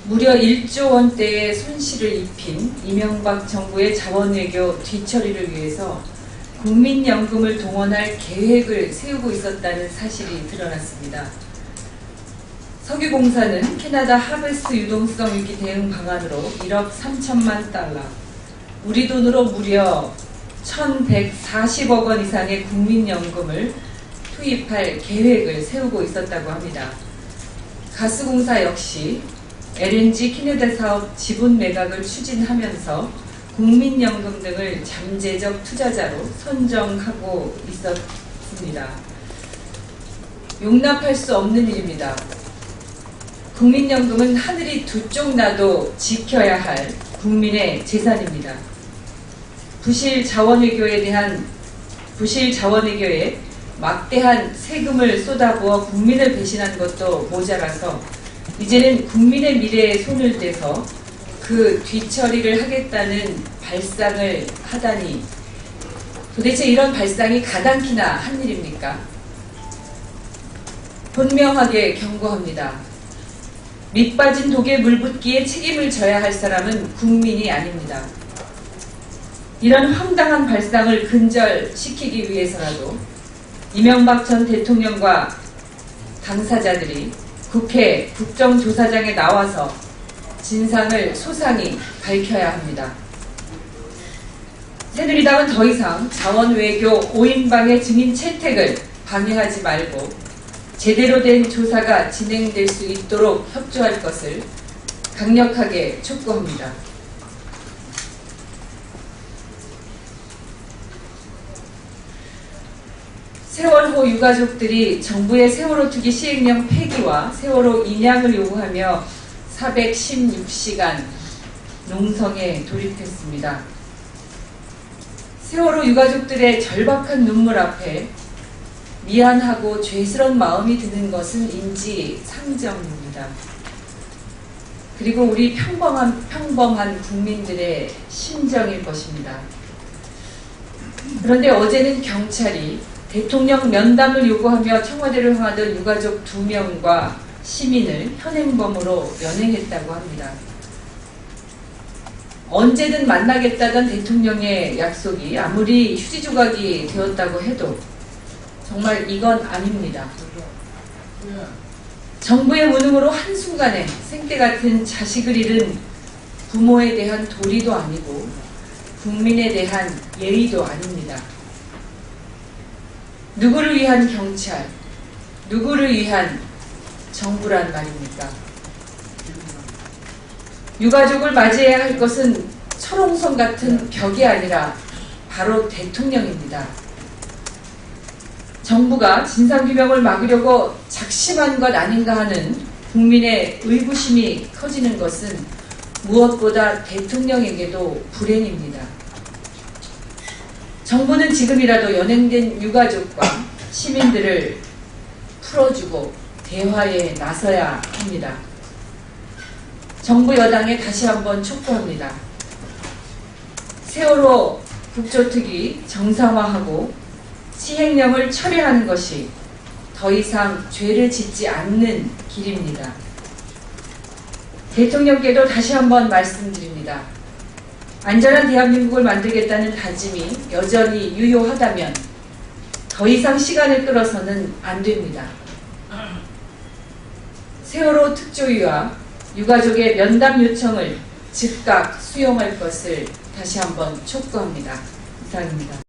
무려 1조 원대의 손실을 입힌 이명박 정부의 자원외교 뒤처리를 위해서 국민연금을 동원할 계획을 세우고 있었다는 사실이 드러났습니다. 석유공사는 캐나다 하베스트 유동성 위기 대응 방안으로 1억 3천만 달러, 우리 돈으로 무려 1,140억 원 이상의 국민연금을 투입할 계획을 세우고 있었다고 합니다. 가스공사 역시 LNG 캐나다 사업 지분 매각을 추진하면서 국민연금 등을 잠재적 투자자로 선정하고 있었습니다. 용납할 수 없는 일입니다. 국민연금은 하늘이 두 쪽 나도 지켜야 할 국민의 재산입니다. 부실 자원외교에 막대한 세금을 쏟아부어 국민을 배신한 것도 모자라서 이제는 국민의 미래에 손을 대서 그 뒤처리를 하겠다는 발상을 하다니, 도대체 이런 발상이 가당키나 한 일입니까? 분명하게 경고합니다. 밑빠진 독에 물 붓기에 책임을 져야 할 사람은 국민이 아닙니다. 이런 황당한 발상을 근절시키기 위해서라도 이명박 전 대통령과 당사자들이 국회 국정조사장에 나와서 진상을 소상히 밝혀야 합니다. 새누리당은 더 이상 자원외교 5인방의 증인 채택을 방해하지 말고 제대로 된 조사가 진행될 수 있도록 협조할 것을 강력하게 촉구합니다. 세월호 유가족들이 정부의 세월호 투기 시행령 폐기와 세월호 인양을 요구하며 416시간 농성에 돌입했습니다. 세월호 유가족들의 절박한 눈물 앞에 미안하고 죄스런 마음이 드는 것은 인지상정입니다. 그리고 우리 평범한 국민들의 심정일 것입니다. 그런데 어제는 경찰이 대통령 면담을 요구하며 청와대를 향하던 유가족 2명과 시민을 현행범으로 연행했다고 합니다. 언제든 만나겠다던 대통령의 약속이 아무리 휴지 조각이 되었다고 해도 정말 이건 아닙니다. 정부의 무능으로 한순간에 생떼 같은 자식을 잃은 부모에 대한 도리도 아니고 국민에 대한 예의도 아닙니다. 누구를 위한 경찰, 누구를 위한 정부란 말입니까? 유가족을 맞이해야 할 것은 철옹성 같은 벽이 아니라 바로 대통령입니다. 정부가 진상규명을 막으려고 작심한 것 아닌가 하는 국민의 의구심이 커지는 것은 무엇보다 대통령에게도 불행입니다. 정부는 지금이라도 연행된 유가족과 시민들을 풀어주고 대화에 나서야 합니다. 정부 여당에 다시 한번 촉구합니다. 세월호 국조특위 정상화하고 시행령을 철회하는 것이 더 이상 죄를 짓지 않는 길입니다. 대통령께도 다시 한번 말씀드립니다. 안전한 대한민국을 만들겠다는 다짐이 여전히 유효하다면 더 이상 시간을 끌어서는 안 됩니다. 세월호 특조위와 유가족의 면담 요청을 즉각 수용할 것을 다시 한번 촉구합니다. 이상입니다.